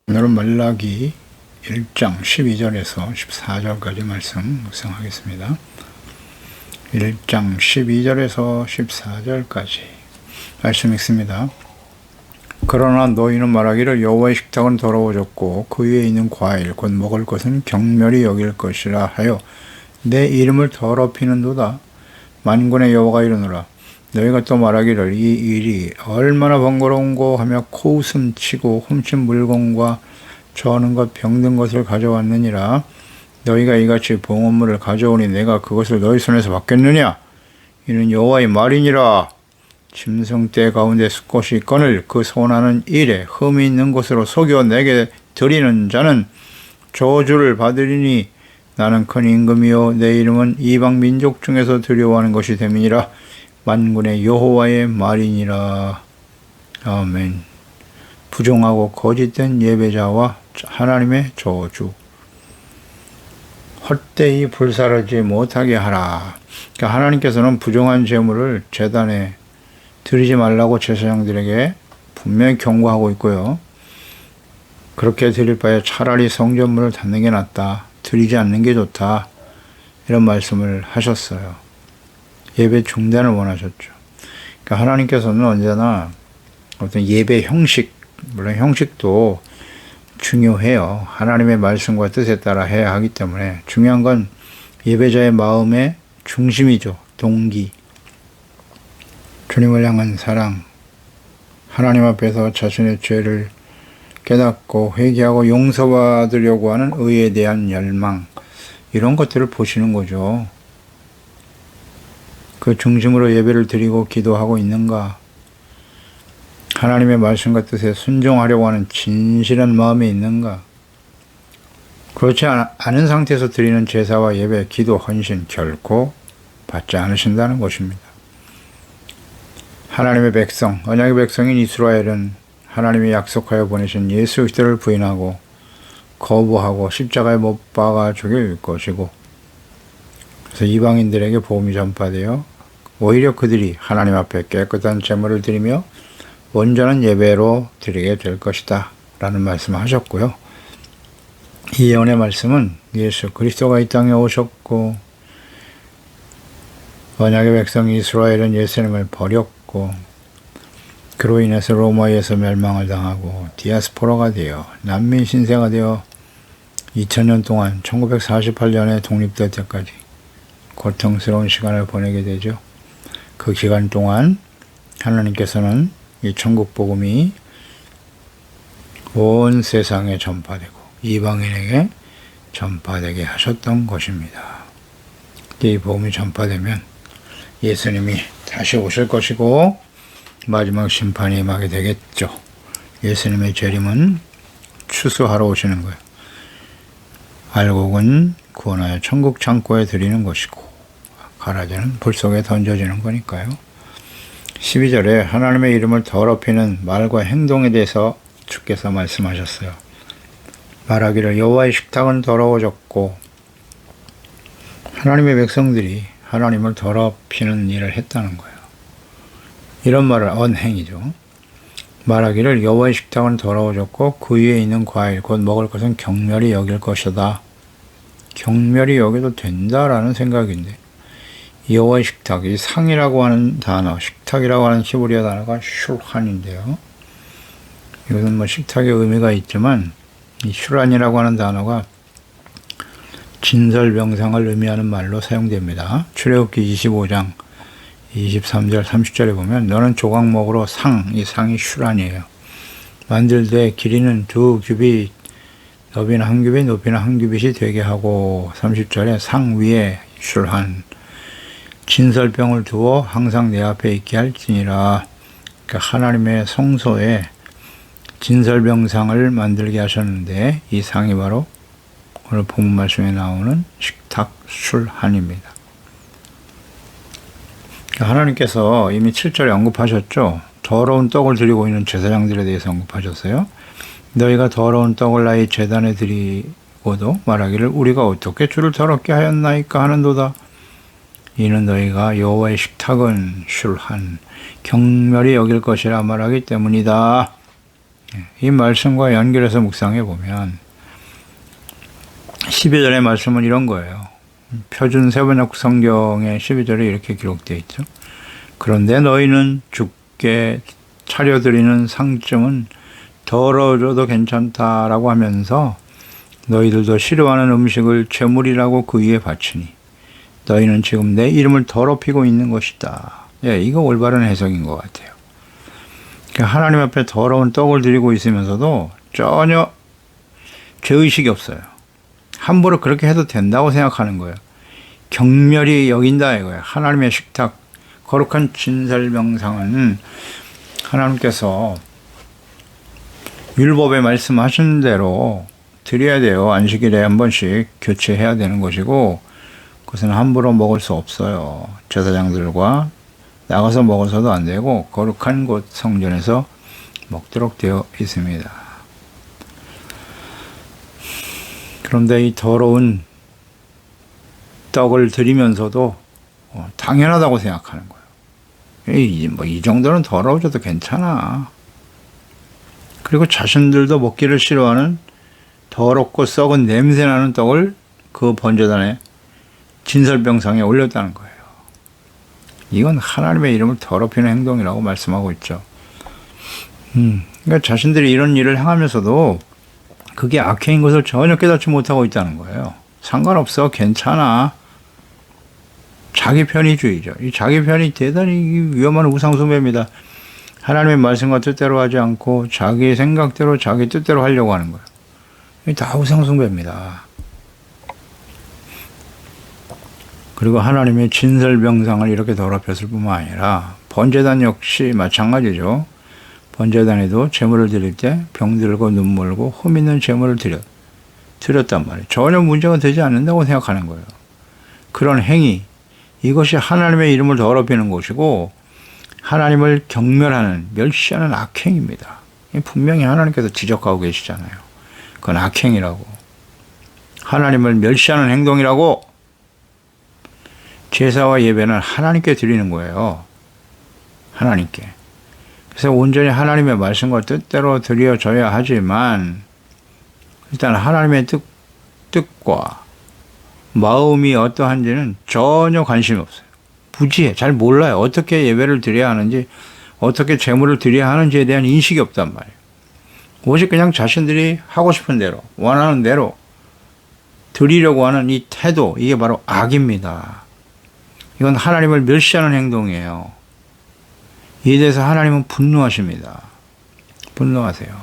오늘은 말라기 1장 12절에서 14절까지 말씀 묵상하겠습니다. 1장 12절에서 14절까지 말씀 읽습니다. 그러나 너희는 말하기를 여호와의 식탁은 더러워졌고 그 위에 있는 과일 곧 먹을 것은 경멸히 여길 것이라 하여 내 이름을 더럽히는도다. 만군의 여호와가 이르노라. 너희가 또 말하기를 이 일이 얼마나 번거로운고 하며 코웃음 치고 훔친 물건과 저는 것 병든 것을 가져왔느니라. 너희가 이같이 봉헌물을 가져오니 내가 그것을 너희 손에서 받겠느냐? 이는 여호와의 말이니라. 짐승떼 가운데 수컷이 있거늘 그 손하는 일에 흠이 있는 곳으로 속여 내게 드리는 자는 저주를 받으리니 나는 큰 임금이요 내 이름은 이방 민족 중에서 두려워하는 것이 됨이니라. 만군의 여호와의 말이니라. 아멘. 부정하고 거짓된 예배자와 하나님의 저주. 헛되이 불사르지 못하게 하라. 그러니까 하나님께서는 부정한 제물을 제단에 드리지 말라고 제사장들에게 분명히 경고하고 있고요. 그렇게 드릴 바에 차라리 성전물을 닫는 게 낫다. 드리지 않는 게 좋다. 이런 말씀을 하셨어요. 예배 중단을 원하셨죠. 그러니까 하나님께서는 언제나 어떤 예배 형식, 물론 형식도 중요해요. 하나님의 말씀과 뜻에 따라 해야 하기 때문에 중요한 건 예배자의 마음의 중심이죠. 동기. 주님을 향한 사랑, 하나님 앞에서 자신의 죄를 깨닫고 회개하고 용서받으려고 하는 의에 대한 열망, 이런 것들을 보시는 거죠. 그 중심으로 예배를 드리고 기도하고 있는가? 하나님의 말씀과 뜻에 순종하려고 하는 진실한 마음이 있는가? 그렇지 않은 상태에서 드리는 제사와 예배, 기도, 헌신 결코 받지 않으신다는 것입니다. 하나님의 백성, 언약의 백성인 이스라엘은 하나님이 약속하여 보내신 예수 그리스도를 부인하고 거부하고 십자가에 못 박아 죽일 것이고, 그래서 이방인들에게 복음이 전파되어 오히려 그들이 하나님 앞에 깨끗한 제물을 드리며 온전한 예배로 드리게 될 것이다 라는 말씀을 하셨고요. 이 예언의 말씀은 예수 그리스도가 이 땅에 오셨고 언약의 백성 이스라엘은 예수님을 버렸고 그로 인해서 로마에서 멸망을 당하고 디아스포라가 되어 난민 신세가 되어 2000년 동안 1948년에 독립될 때까지 고통스러운 시간을 보내게 되죠. 그 기간 동안 하나님께서는 이 천국 복음이 온 세상에 전파되고 이방인에게 전파되게 하셨던 것입니다. 이 복음이 전파되면 예수님이 다시 오실 것이고 마지막 심판이 임하게 되겠죠. 예수님의 재림은 추수하러 오시는 거예요. 알곡은 구원하여 천국 창고에 드리는 것이고 가라지는 불 속에 던져지는 거니까요. 12절에 하나님의 이름을 더럽히는 말과 행동에 대해서 주께서 말씀하셨어요. 말하기를 여호와의 식탁은 더러워졌고, 하나님의 백성들이 하나님을 더럽히는 일을 했다는 거예요. 이런 말을 언행이죠. 말하기를 여호와의 식탁은 더러워졌고 그 위에 있는 과일 곧 먹을 것은 경멸히 여길 것이다. 경멸히 여겨도 된다라는 생각인데, 여호와의 식탁, 이 상이라고 하는 단어, 식탁이라고 하는 히브리어 단어가 슐한인데요. 이것은 뭐 식탁의 의미가 있지만 이 슐한이라고 하는 단어가 진설병상을 의미하는 말로 사용됩니다. 출애굽기 25장 23절 30절에 보면 너는 조각목으로 이 상이 슐한이에요. 만들되 길이는 2규빗, 너비는 1규빗, 높이는 1규빗이 되게 하고 30절에 상 위에 슐한 진설병을 두어 항상 내 앞에 있게 할지니라. 그러니까 하나님의 성소에 진설병상을 만들게 하셨는데 이 상이 바로 오늘 본문 말씀에 나오는 식탁 슐한입니다. 하나님께서 이미 7절에 언급하셨죠. 더러운 떡을 드리고 있는 제사장들에 대해서 언급하셨어요. 너희가 더러운 떡을 나의 제단에 드리고도 말하기를 우리가 어떻게 주를 더럽게 하였나이까 하는도다. 이는 너희가 여호와의 식탁은 슐한 경멸히 여길 것이라 말하기 때문이다. 이 말씀과 연결해서 묵상해 보면 12절의 말씀은 이런 거예요. 표준 세번역 성경의 12절에 이렇게 기록되어 있죠. 그런데 너희는 주께 차려드리는 상쯤은 더러워져도 괜찮다라고 하면서 너희들도 싫어하는 음식을 제물이라고 그 위에 바치니 너희는 지금 내 이름을 더럽히고 있는 것이다. 예, 이거 올바른 해석인 것 같아요. 그러니까 하나님 앞에 더러운 떡을 드리고 있으면서도 전혀 죄의식이 없어요. 함부로 그렇게 해도 된다고 생각하는 거예요. 경멸히 여긴다 이거예요. 하나님의 식탁, 거룩한 진설명상은 하나님께서 율법에 말씀하신 대로 드려야 돼요. 안식일에 한 번씩 교체해야 되는 것이고 그것은 함부로 먹을 수 없어요. 제사장들과 나가서 먹어서도 안 되고 거룩한 곳 성전에서 먹도록 되어 있습니다. 그런데 이 더러운 떡을 드리면서도 당연하다고 생각하는 거예요. 이 정도는 더러워져도 괜찮아. 그리고 자신들도 먹기를 싫어하는 더럽고 썩은 냄새나는 떡을 그 번제단에 진설병상에 올렸다는 거예요. 이건 하나님의 이름을 더럽히는 행동이라고 말씀하고 있죠. 그러니까 자신들이 이런 일을 행하면서도 그게 악행인 것을 전혀 깨닫지 못하고 있다는 거예요. 상관없어, 괜찮아. 자기 편의주의죠. 이 자기 편이 대단히 위험한 우상숭배입니다. 하나님의 말씀과 뜻대로 하지 않고 자기 생각대로 자기 뜻대로 하려고 하는 거예요. 이게 다 우상숭배입니다. 그리고 하나님의 진설병상을 이렇게 더럽혔을 뿐만 아니라 번제단 역시 마찬가지죠. 번제단에도 제물을 드릴 때 병 들고 눈 멀고 흠 있는 제물을 드렸단 말이에요. 전혀 문제가 되지 않는다고 생각하는 거예요. 그런 행위, 이것이 하나님의 이름을 더럽히는 것이고 하나님을 경멸하는, 멸시하는 악행입니다. 분명히 하나님께서 지적하고 계시잖아요. 그건 악행이라고. 하나님을 멸시하는 행동이라고. 제사와 예배는 하나님께 드리는 거예요. 하나님께. 그래서 온전히 하나님의 말씀과 뜻대로 드려져야 하지만 일단 하나님의 뜻과 마음이 어떠한지는 전혀 관심이 없어요. 부지해. 잘 몰라요. 어떻게 예배를 드려야 하는지, 어떻게 제물을 드려야 하는지에 대한 인식이 없단 말이에요. 오직 그냥 자신들이 하고 싶은 대로, 원하는 대로 드리려고 하는 이 태도, 이게 바로 악입니다. 이건 하나님을 멸시하는 행동이에요. 이에 대해서 하나님은 분노하십니다. 분노하세요.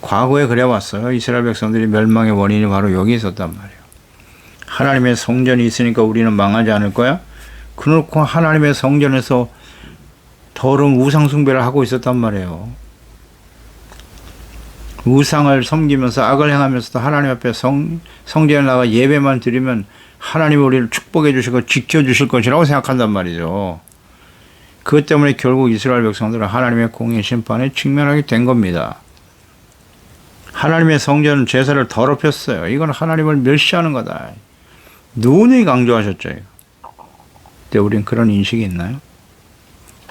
과거에 그래왔어요. 이스라엘 백성들이 멸망의 원인이 바로 여기 있었단 말이에요. 하나님의 성전이 있으니까 우리는 망하지 않을 거야? 그놓고 하나님의 성전에서 더러운 우상숭배를 하고 있었단 말이에요. 우상을 섬기면서 악을 행하면서도 하나님 앞에 성전에 나가 예배만 드리면 하나님이 우리를 축복해 주시고 지켜주실 것이라고 생각한단 말이죠. 그것 때문에 결국 이스라엘 백성들은 하나님의 공의 심판에 직면하게 된 겁니다. 하나님의 성전 제사를 더럽혔어요. 이건 하나님을 멸시하는 거다. 누누이 강조하셨죠. 근데 우린 그런 인식이 있나요?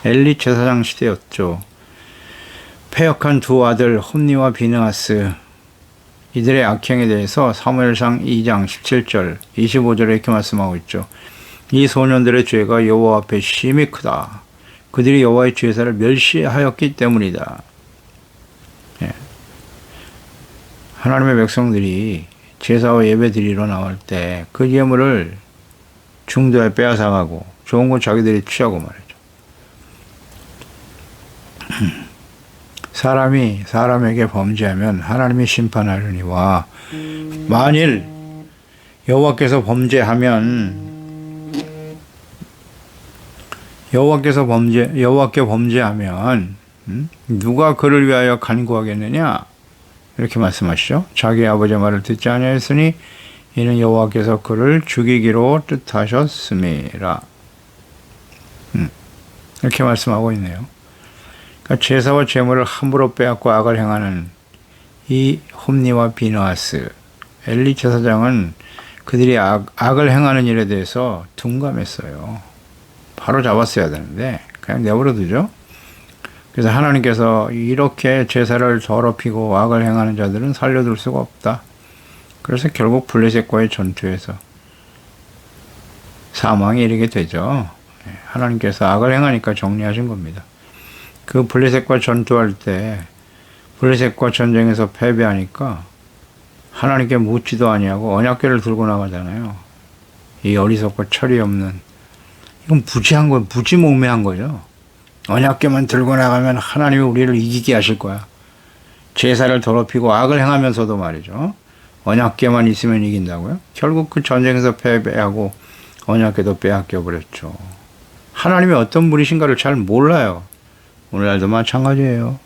엘리 제사장 시대였죠. 패역한 두 아들 홈니와 비느하스, 이들의 악행에 대해서 사무엘상 2장 17절 25절에 이렇게 말씀하고 있죠. 이 소년들의 죄가 여호와 앞에 심히 크다. 그들이 여호와의 제사를 멸시하였기 때문이다. 예. 하나님의 백성들이 제사와 예배 드리러 나올 때 그 예물을 중도에 빼앗아가고 좋은 거 자기들이 취하고 말이죠. 사람이 사람에게 범죄하면 하나님이 심판하려니와 만일 여호와께 범죄하면 누가 그를 위하여 간구하겠느냐? 이렇게 말씀하시죠. 자기 아버지의 말을 듣지 아니하였으니 이는 여호와께서 그를 죽이기로 뜻하셨음이라. 이렇게 말씀하고 있네요. 그러니까 제사와 제물을 함부로 빼앗고 악을 행하는 이 홈니와 비느하스, 엘리 제사장은 그들이 악을 행하는 일에 대해서 둔감했어요. 바로 잡았어야 되는데 그냥 내버려 두죠. 그래서 하나님께서 이렇게 제사를 더럽히고 악을 행하는 자들은 살려둘 수가 없다. 그래서 결국 블레셋과의 전투에서 사망에 이르게 되죠. 하나님께서 악을 행하니까 정리하신 겁니다. 그 블레셋과 전투할 때 블레셋과 전쟁에서 패배하니까 하나님께 묻지도 아니하고 언약궤를 들고 나가잖아요. 이 어리석고 철이 없는, 이건 무지한 거, 무지몽매한 거죠. 언약궤만 들고 나가면 하나님이 우리를 이기게 하실 거야. 제사를 더럽히고 악을 행하면서도 말이죠. 언약궤만 있으면 이긴다고요? 결국 그 전쟁에서 패배하고 언약궤도 빼앗겨 버렸죠. 하나님이 어떤 분이신가를 잘 몰라요. 오늘날도 마찬가지예요.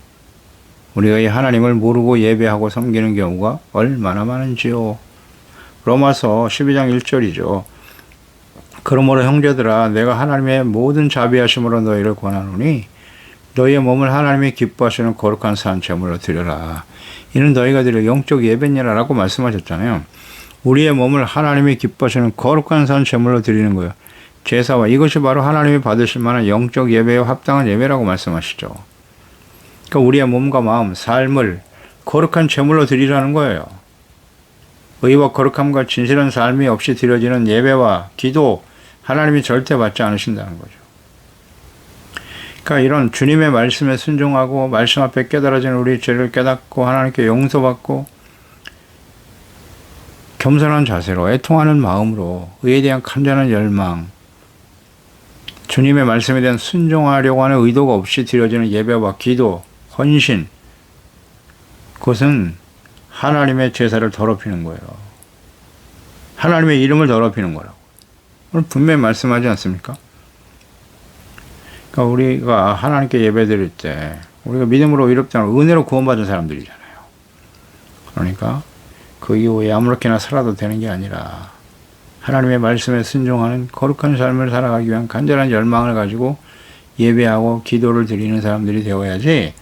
우리가 이 하나님을 모르고 예배하고 섬기는 경우가 얼마나 많은지요. 로마서 12장 1절이죠. 그러므로 형제들아, 내가 하나님의 모든 자비하심으로 너희를 권하노니 너희의 몸을 하나님이 기뻐하시는 거룩한 산 제물로 드려라. 이는 너희가 드릴 영적 예배니라라고 말씀하셨잖아요. 우리의 몸을 하나님이 기뻐하시는 거룩한 산 제물로 드리는 거예요. 제사와 이것이 바로 하나님이 받으실 만한 영적 예배에 합당한 예배라고 말씀하시죠. 그러니까 우리의 몸과 마음, 삶을 거룩한 제물로 드리라는 거예요. 의와 거룩함과 진실한 삶이 없이 드려지는 예배와 기도, 하나님이 절대 받지 않으신다는 거죠. 그러니까 이런 주님의 말씀에 순종하고 말씀 앞에 깨달아지는 우리 죄를 깨닫고 하나님께 용서받고 겸손한 자세로 애통하는 마음으로 의에 대한 간절한 열망, 주님의 말씀에 대한 순종하려고 하는 의도가 없이 드려지는 예배와 기도, 헌신, 그것은 하나님의 제사를 더럽히는 거예요. 하나님의 이름을 더럽히는 거라고. 오늘 분명히 말씀하지 않습니까? 그러니까 우리가 하나님께 예배 드릴 때 우리가 믿음으로 의롭지 않고 은혜로 구원받은 사람들이잖아요. 그러니까 그 이후에 아무렇게나 살아도 되는 게 아니라 하나님의 말씀에 순종하는 거룩한 삶을 살아가기 위한 간절한 열망을 가지고 예배하고 기도를 드리는 사람들이 되어야지,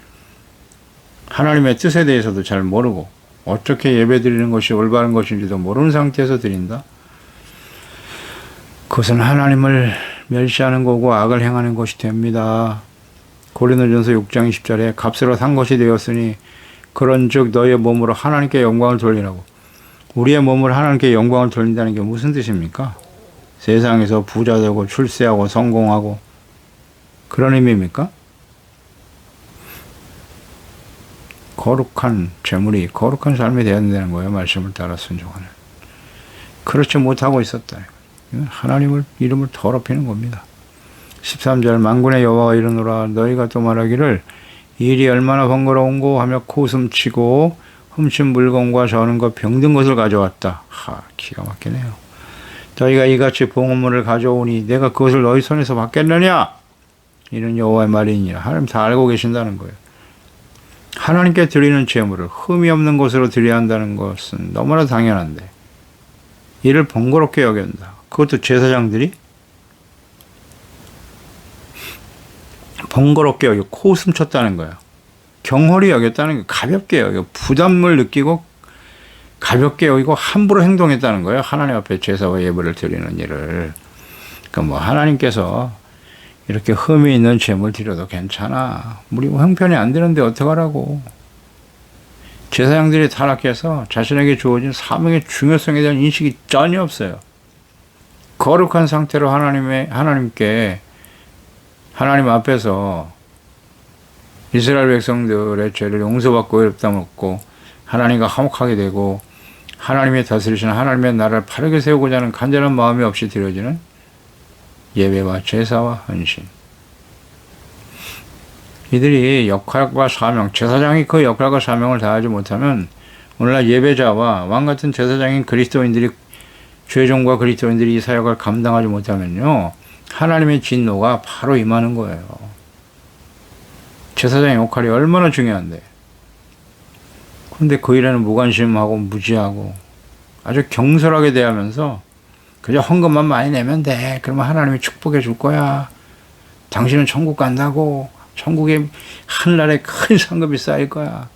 하나님의 뜻에 대해서도 잘 모르고 어떻게 예배 드리는 것이 올바른 것인지도 모르는 상태에서 드린다? 그것은 하나님을 멸시하는 거고 악을 행하는 것이 됩니다. 고린도전서 6장 20절에 값으로 산 것이 되었으니 그런즉 너희의 몸으로 하나님께 영광을 돌리라고. 우리의 몸을 하나님께 영광을 돌린다는 게 무슨 뜻입니까? 세상에서 부자 되고 출세하고 성공하고 그런 의미입니까? 거룩한 재물이 거룩한 삶이 되어야 된다는 거예요. 말씀을 따라 순종하는. 그렇지 못하고 있었다. 하나님을 이름을 더럽히는 겁니다. 13절 만군의 여호와가 이르노라 너희가 또 말하기를 일이 얼마나 번거로운고 하며 코숨치고 훔친 물건과 저는 것 병든 것을 가져왔다. 기가 막히네요. 너희가 이같이 봉헌물을 가져오니 내가 그것을 너희 손에서 받겠느냐? 이는 여호와의 말이니라. 하나님 다 알고 계신다는 거예요. 하나님께 드리는 제물을 흠이 없는 것으로 드려야 한다는 것은 너무나 당연한데 이를 번거롭게 여긴다. 그것도 제사장들이 번거롭게 여기고 코웃음 쳤다는 거야. 경홀히 여겼다는 게 가볍게 여기고 부담을 느끼고 가볍게 여기고 함부로 행동했다는 거예요. 하나님 앞에 제사와 예배를 드리는 일을. 그러니까 뭐 하나님께서 이렇게 흠이 있는 제물 드려도 괜찮아. 우리 형편이 안 되는데 어떡하라고. 제사장들이 타락해서 자신에게 주어진 사명의 중요성에 대한 인식이 전혀 없어요. 거룩한 상태로 하나님께 하나님 앞에서 이스라엘 백성들의 죄를 용서받고 의롭다 먹고 하나님과 화목하게 되고 하나님의 다스리시는 하나님의 나라를 바르게 세우고자 하는 간절한 마음이 없이 드려지는 예배와 제사와 헌신. 이들이 역할과 사명, 제사장이 그 역할과 사명을 다하지 못하면 오늘날 예배자와 왕같은 제사장인 그리스도인들이 죄종과 그리스도인들이 이 사역을 감당하지 못하면요 하나님의 진노가 바로 임하는 거예요. 제사장의 역할이 얼마나 중요한데 그런데 그 일에는 무관심하고 무지하고 아주 경솔하게 대하면서 그저 헌금만 많이 내면 돼. 그러면 하나님이 축복해 줄 거야. 당신은 천국 간다고. 천국에 하늘나라에 큰 상급이 쌓일 거야.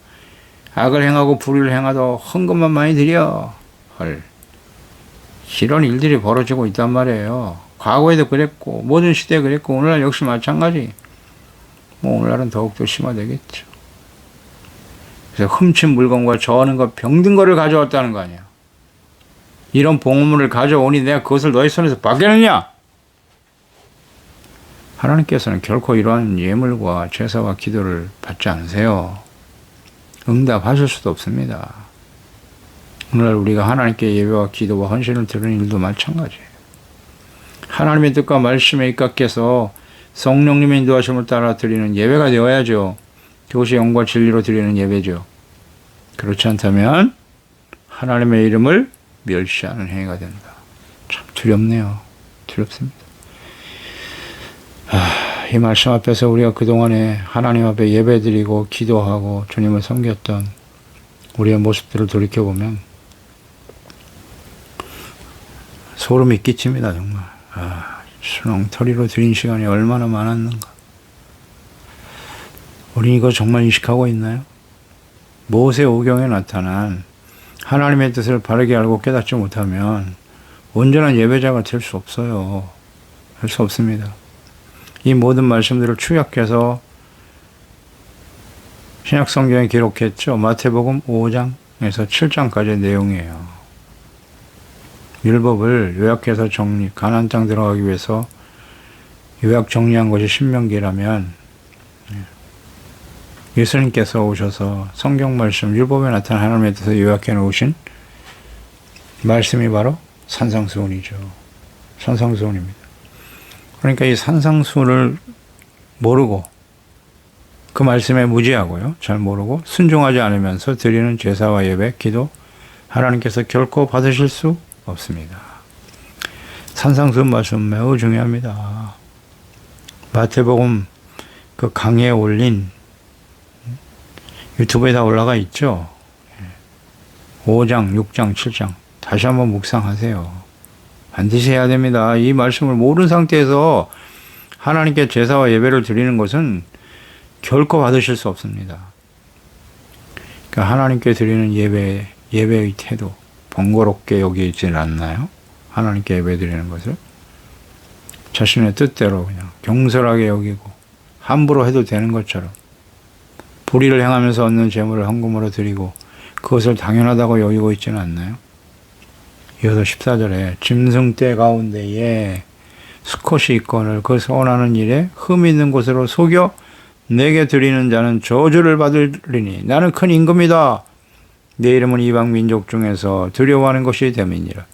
악을 행하고 불의를 행하도 헌금만 많이 드려. 헐. 이런 일들이 벌어지고 있단 말이에요. 과거에도 그랬고 모든 시대에 그랬고 오늘날 역시 마찬가지. 뭐 오늘날은 더욱더 심화되겠죠. 그래서 훔친 물건과 저하는 것, 병든 거를 가져왔다는 거 아니야. 이런 봉헌물을 가져오니 내가 그것을 너희 손에서 받겠느냐? 하나님께서는 결코 이러한 예물과 제사와 기도를 받지 않으세요. 응답하실 수도 없습니다. 오늘날 우리가 하나님께 예배와 기도와 헌신을 드리는 일도 마찬가지예요. 하나님의 뜻과 말씀에 입각해서 성령님의 인도하심을 따라 드리는 예배가 되어야죠. 그것이 영과 진리로 드리는 예배죠. 그렇지 않다면 하나님의 이름을 멸시하는 행위가 된다. 참 두렵네요. 두렵습니다. 이 말씀 앞에서 우리가 그동안에 하나님 앞에 예배드리고 기도하고 주님을 섬겼던 우리의 모습들을 돌이켜보면 소름이 끼칩니다. 정말. 수렁터리로 드린 시간이 얼마나 많았는가. 우리 이거 정말 인식하고 있나요? 모세오경에 나타난 하나님의 뜻을 바르게 알고 깨닫지 못하면 온전한 예배자가 될 수 없어요. 할 수 없습니다. 이 모든 말씀들을 추격해서 신약성경에 기록했죠. 마태복음 5장에서 7장까지의 내용이에요. 율법을 요약해서 가나안 땅 들어가기 위해서 요약 정리한 것이 신명기라면 예수님께서 오셔서 성경 말씀, 율법에 나타난 하나님의 뜻을 요약해 놓으신 말씀이 바로 산상수훈이죠. 산상수훈입니다. 그러니까 이 산상수훈을 모르고 그 말씀에 무지하고요. 잘 모르고 순종하지 않으면서 드리는 제사와 예배, 기도 하나님께서 결코 받으실 수 없습니다. 산상수훈 말씀 매우 중요합니다. 마태복음 그 강의에 올린 유튜브에 다 올라가 있죠. 5장, 6장, 7장 다시 한번 묵상하세요. 반드시 해야 됩니다. 이 말씀을 모르는 상태에서 하나님께 제사와 예배를 드리는 것은 결코 받으실 수 없습니다. 그러니까 하나님께 드리는 예배의 태도 번거롭게 여기지 않나요? 하나님께 예배 드리는 것을 자신의 뜻대로 그냥 경솔하게 여기고 함부로 해도 되는 것처럼 불의를 행하면서 얻는 재물을 헌금으로 드리고 그것을 당연하다고 여기고 있지는 않나요? 이어서 14절에 짐승떼 가운데에 수컷이 있거늘 그 선하는 일에 흠 있는 곳으로 속여 내게 드리는 자는 저주를 받으리니 나는 큰 임금이다. 내 이름은 이방 민족 중에서 두려워하는 것이 됨이니라.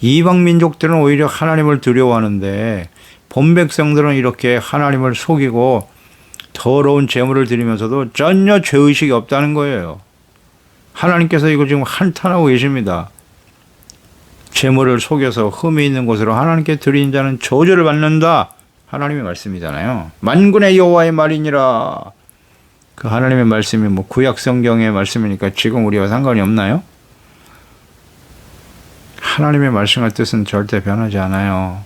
이방 민족들은 오히려 하나님을 두려워하는데 본 백성들은 이렇게 하나님을 속이고 더러운 재물을 드리면서도 전혀 죄의식이 없다는 거예요. 하나님께서 이거 지금 한탄하고 계십니다. 재물을 속여서 흠이 있는 곳으로 하나님께 드린 자는 저주를 받는다. 하나님의 말씀이잖아요. 만군의 여호와의 말이니라. 그 하나님의 말씀이 뭐 구약 성경의 말씀이니까 지금 우리와 상관이 없나요? 하나님의 말씀과 뜻은 절대 변하지 않아요.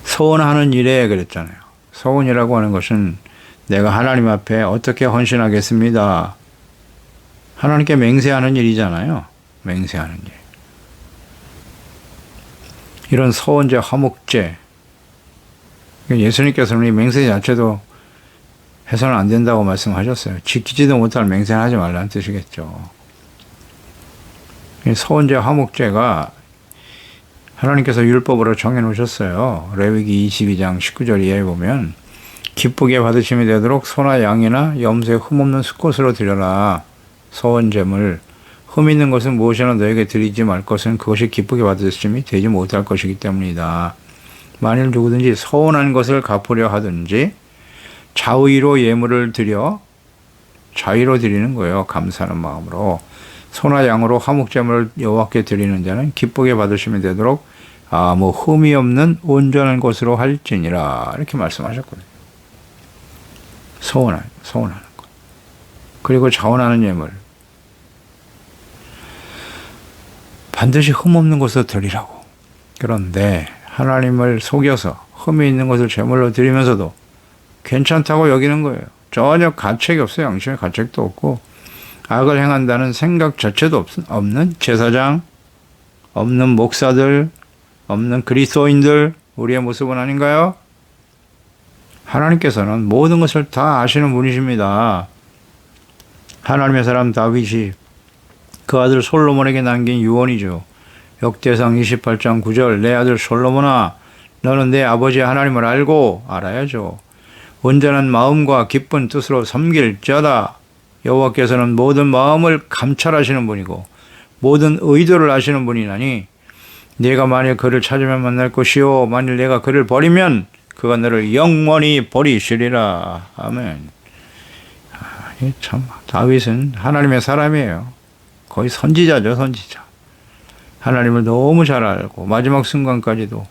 서원하는 일에 그랬잖아요. 서원이라고 하는 것은 내가 하나님 앞에 어떻게 헌신하겠습니다. 하나님께 맹세하는 일이잖아요. 맹세하는 일. 이런 서원제, 화목제. 예수님께서는 이 맹세 자체도 해서는 안 된다고 말씀하셨어요. 지키지도 못할 맹세는 하지 말라는 뜻이겠죠. 서원제, 화목제가 하나님께서 율법으로 정해놓으셨어요. 레위기 22장 19절 이하에 보면 기쁘게 받으심이 되도록 소나 양이나 염소에 흠없는 수컷으로 드려라. 서원제물 흠 있는 것은 무엇이나 너에게 드리지 말 것은 그것이 기쁘게 받으심이 되지 못할 것이기 때문이다. 만일 누구든지 서운한 것을 갚으려 하든지 자의로 예물을 드려 자의로 드리는 거예요. 감사하는 마음으로 소나 양으로 화목제물을 여호와께 드리는 자는 기쁘게 받으심이 되도록 아무 흠이 없는 온전한 것으로 할지니라. 이렇게 말씀하셨거든요. 서운하는 것. 그리고 자원하는 예물. 반드시 흠없는 것으로 드리라고. 그런데 하나님을 속여서 흠이 있는 것을 제물로 드리면서도 괜찮다고 여기는 거예요. 전혀 가책이 없어요. 양심의 가책도 없고 악을 행한다는 생각 자체도 없는 제사장, 없는 목사들, 없는 그리스도인들 우리의 모습은 아닌가요? 하나님께서는 모든 것을 다 아시는 분이십니다. 하나님의 사람 다윗이 그 아들 솔로몬에게 남긴 유언이죠. 역대상 28장 9절 내 아들 솔로몬아 너는 내 아버지 하나님을 알고 알아야죠. 온전한 마음과 기쁜 뜻으로 섬길지어다. 여호와께서는 모든 마음을 감찰하시는 분이고 모든 의도를 아시는 분이나니 내가 만일 그를 찾으면 만날 것이요 만일 내가 그를 버리면 그가 너를 영원히 버리시리라. 아멘. 참 다윗은 하나님의 사람이에요. 거의 선지자죠, 선지자. 하나님을 너무 잘 알고 마지막 순간까지도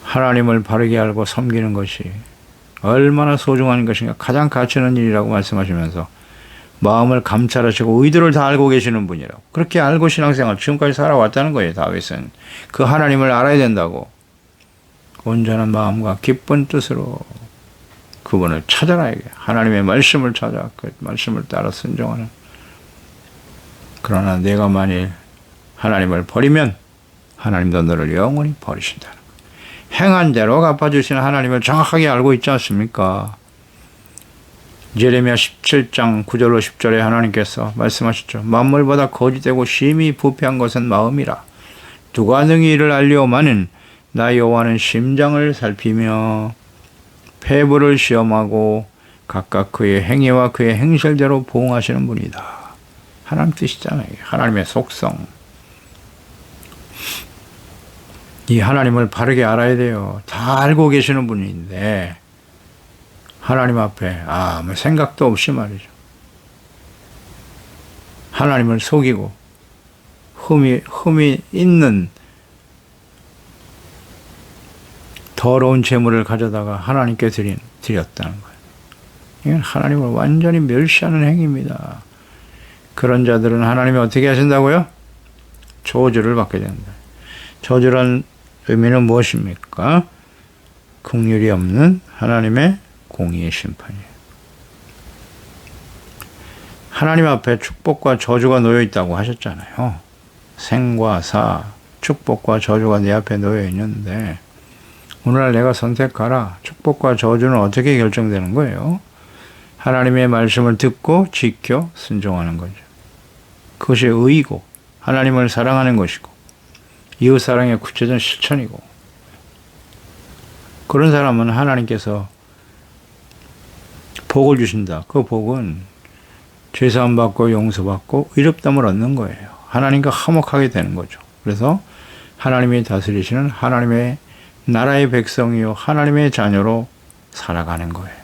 하나님을 바르게 알고 섬기는 것이 얼마나 소중한 것인가, 가장 가치 있는 일이라고 말씀하시면서 마음을 감찰하시고 의도를 다 알고 계시는 분이라고. 그렇게 알고 신앙생활 지금까지 살아왔다는 거예요. 다윗은 그 하나님을 알아야 된다고. 온전한 마음과 기쁜 뜻으로 그분을 찾아라. 하나님의 말씀을 찾아 그 말씀을 따라 순종하는. 그러나 내가 만일 하나님을 버리면 하나님도 너를 영원히 버리신다는 것. 행한 대로 갚아주시는 하나님을 정확하게 알고 있지 않습니까? 예레미야 17장 9절로 10절에 하나님께서 말씀하셨죠. 만물보다 거짓되고 심히 부패한 것은 마음이라. 누가 능히 이를 알리오마는 나 여호와는 심장을 살피며 폐부를 시험하고 각각 그의 행위와 그의 행실대로 보응하시는 분이다. 하나님 뜻이잖아요. 하나님의 속성. 이 하나님을 바르게 알아야 돼요. 다 알고 계시는 분인데 하나님 앞에 아무 생각도 없이 말이죠. 하나님을 속이고 흠이 있는 더러운 재물을 가져다가 하나님께 드렸다는 거예요. 이건 하나님을 완전히 멸시하는 행위입니다. 그런 자들은 하나님이 어떻게 하신다고요? 저주를 받게 된다. 저주란 의미는 무엇입니까? 긍휼이 없는 하나님의 공의의 심판이에요. 하나님 앞에 축복과 저주가 놓여 있다고 하셨잖아요. 생과 사, 축복과 저주가 내 앞에 놓여 있는데 오늘날 내가 선택하라. 축복과 저주는 어떻게 결정되는 거예요? 하나님의 말씀을 듣고 지켜 순종하는 거죠. 그것이 의이고 하나님을 사랑하는 것이고 이웃사랑의 구체적인 실천이고, 그런 사람은 하나님께서 복을 주신다. 그 복은 죄사함 받고 용서받고 의롭다함을 얻는 거예요. 하나님과 화목하게 되는 거죠. 그래서 하나님이 다스리시는 하나님의 나라의 백성이요 하나님의 자녀로 살아가는 거예요.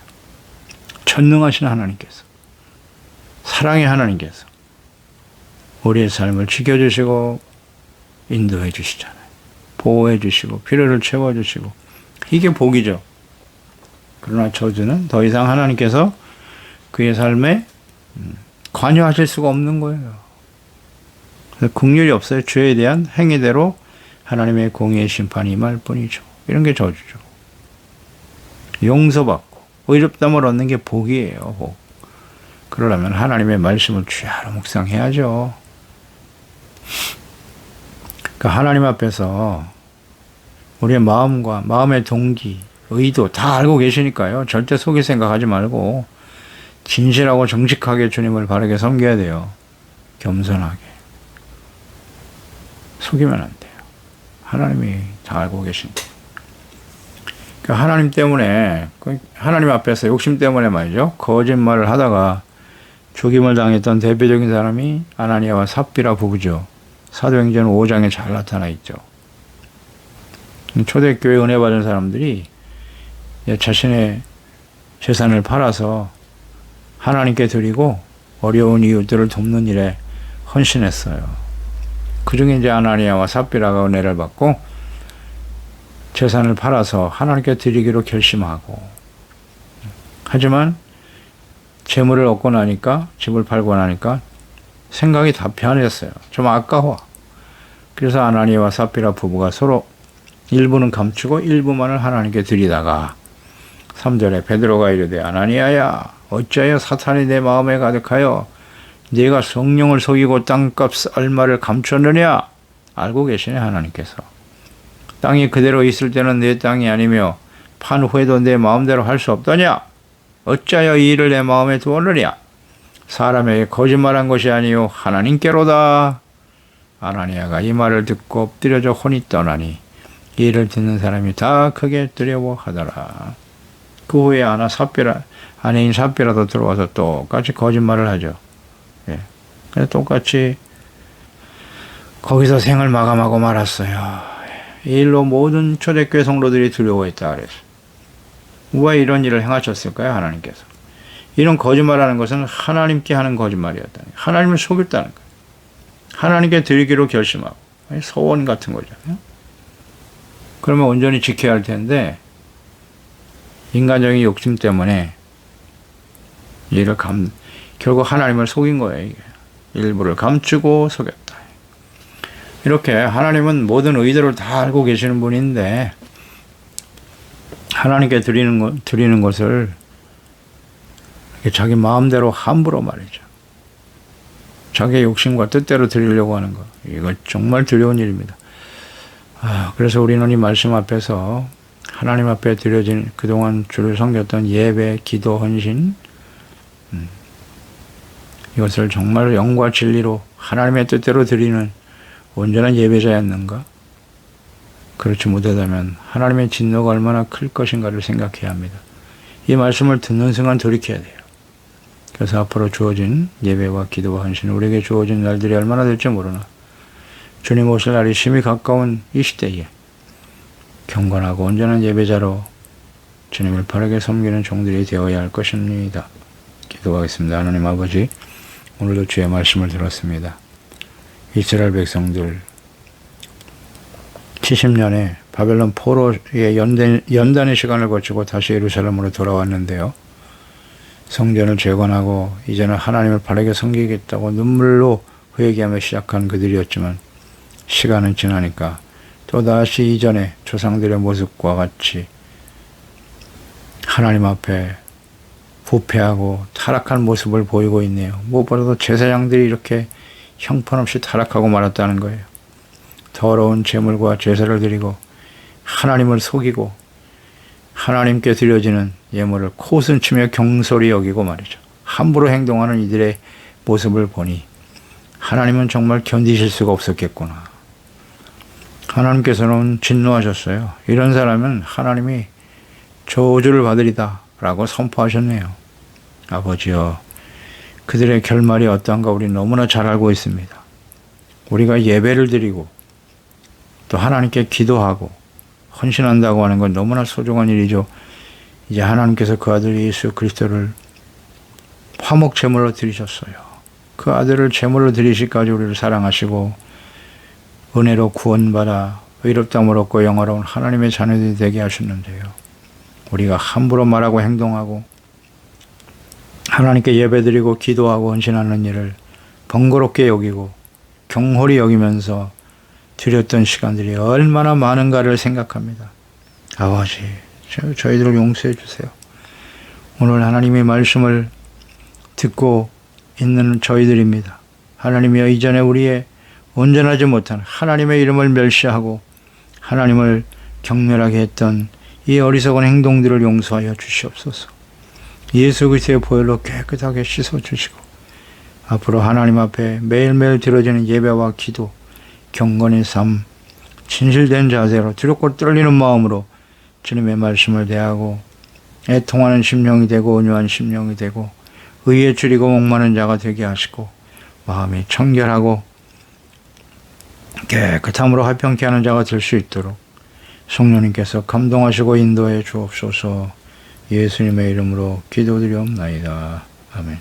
전능하신 하나님께서, 사랑의 하나님께서 우리의 삶을 지켜주시고 인도해 주시잖아요. 보호해 주시고 필요를 채워주시고, 이게 복이죠. 그러나 저주는 더 이상 하나님께서 그의 삶에 관여하실 수가 없는 거예요. 긍휼이 없어요. 죄에 대한 행위대로 하나님의 공의의 심판이 임할 뿐이죠. 이런 게 저주죠. 용서받고 의롭다함을 얻는 게 복이에요. 복. 그러려면 하나님의 말씀을 주야로 묵상해야죠. 그러니까 하나님 앞에서 우리의 마음과 마음의 동기, 의도 다 알고 계시니까요. 절대 속일 생각하지 말고 진실하고 정직하게 주님을 바르게 섬겨야 돼요. 겸손하게. 속이면 안 돼요. 하나님이 다 알고 계신다. 그러니까 하나님 때문에, 하나님 앞에서 욕심 때문에 말이죠. 거짓말을 하다가 죽임을 당했던 대표적인 사람이 아나니아와 삽비라 부부죠. 사도행전 5장에 잘 나타나 있죠. 초대교회 은혜 받은 사람들이 자신의 재산을 팔아서 하나님께 드리고 어려운 이웃들을 돕는 일에 헌신했어요. 그 중에 이제 아나니아와 삽비라가 은혜를 받고 재산을 팔아서 하나님께 드리기로 결심하고, 하지만 재물을 얻고 나니까, 집을 팔고 나니까 생각이 다 변했어요. 좀 아까워. 그래서 아나니아와 삽비라 부부가 서로 일부는 감추고 일부만을 하나님께 드리다가 3절에 베드로가 이르되 아나니아야 어찌하여 사탄이 내 마음에 가득하여 네가 성령을 속이고 땅값 얼마를 감췄느냐. 알고 계시네 하나님께서. 땅이 그대로 있을 때는 내 땅이 아니며 판후에도 내 마음대로 할 수 없더냐? 어찌하여 이 일을 내 마음에 두었느냐? 사람에게 거짓말한 것이 아니요 하나님께로다. 아나니아가 이 말을 듣고 엎드려져 혼이 떠나니 이 일을 듣는 사람이 다 크게 두려워하더라. 그 후에 아내인 삽비라도 들어와서 똑같이 거짓말을 하죠. 예. 똑같이 거기서 생을 마감하고 말았어요. 이 일로 모든 초대교회 성도들이 두려워했다 그랬어요. 왜 이런 일을 행하셨을까요? 하나님께서. 이런 거짓말하는 것은 하나님께 하는 거짓말이었다. 하나님을 속였다는 거예요. 하나님께 드리기로 결심하고 소원 같은 거죠. 그러면 온전히 지켜야 할 텐데 인간적인 욕심 때문에 결국 하나님을 속인 거예요. 이게. 일부를 감추고 속였다. 이렇게 하나님은 모든 의도를 다 알고 계시는 분인데 하나님께 드리는 것을 자기 마음대로 함부로 말이죠. 자기의 욕심과 뜻대로 드리려고 하는 거. 이거 정말 두려운 일입니다. 그래서 우리는 이 말씀 앞에서 하나님 앞에 드려진 그동안 주를 섬겼던 예배, 기도, 헌신 이것을 정말 영과 진리로 하나님의 뜻대로 드리는 온전한 예배자였는가? 그렇지 못하다면 하나님의 진노가 얼마나 클 것인가를 생각해야 합니다. 이 말씀을 듣는 순간 돌이켜야 돼요. 그래서 앞으로 주어진 예배와 기도와 헌신, 우리에게 주어진 날들이 얼마나 될지 모르나 주님 오실 날이 심히 가까운 이 시대에 경건하고 온전한 예배자로 주님을 바르게 섬기는 종들이 되어야 할 것입니다. 기도하겠습니다. 하나님 아버지, 오늘도 주의 말씀을 들었습니다. 이스라엘 백성들 70년에 바벨론 포로의 연단의 시간을 거치고 다시 예루살렘으로 돌아왔는데요. 성전을 재건하고 이제는 하나님을 바르게 섬기겠다고 눈물로 회개하며 시작한 그들이었지만 시간은 지나니까 또다시 이전에 조상들의 모습과 같이 하나님 앞에 부패하고 타락한 모습을 보이고 있네요. 무엇보다도 제사장들이 이렇게 형편없이 타락하고 말았다는 거예요. 더러운 제물과 제사를 드리고 하나님을 속이고 하나님께 드려지는 예물을 코순치며 경솔히 여기고 말이죠. 함부로 행동하는 이들의 모습을 보니 하나님은 정말 견디실 수가 없었겠구나. 하나님께서는 진노하셨어요. 이런 사람은 하나님이 저주를 받으리다 라고 선포하셨네요. 아버지여, 그들의 결말이 어떠한가 우리 너무나 잘 알고 있습니다. 우리가 예배를 드리고 또 하나님께 기도하고 헌신한다고 하는 건 너무나 소중한 일이죠. 이제 하나님께서 그 아들 예수 그리스도를 화목 제물로 드리셨어요. 그 아들을 제물로 드리시기까지 우리를 사랑하시고 은혜로 구원받아 의롭다함을 얻고 영화로운 하나님의 자녀들이 되게 하셨는데요. 우리가 함부로 말하고 행동하고 하나님께 예배드리고 기도하고 헌신하는 일을 번거롭게 여기고 경홀히 여기면서 드렸던 시간들이 얼마나 많은가를 생각합니다. 아버지, 저희들을 용서해 주세요. 오늘 하나님의 말씀을 듣고 있는 저희들입니다. 하나님이여, 이전에 우리의 온전하지 못한 하나님의 이름을 멸시하고 하나님을 경멸하게 했던 이 어리석은 행동들을 용서하여 주시옵소서. 예수 그리스도의 보혈로 깨끗하게 씻어주시고 앞으로 하나님 앞에 매일매일 드려지는 예배와 기도, 경건의 삶, 진실된 자세로 두렵고 떨리는 마음으로 주님의 말씀을 대하고 애통하는 심령이 되고 온유한 심령이 되고 의에 줄이고 목마른 자가 되게 하시고 마음이 청결하고 깨끗함으로 화평케 하는 자가 될 수 있도록 성령님께서 감동하시고 인도해 주옵소서. 예수님의 이름으로 기도드리옵나이다. 아멘.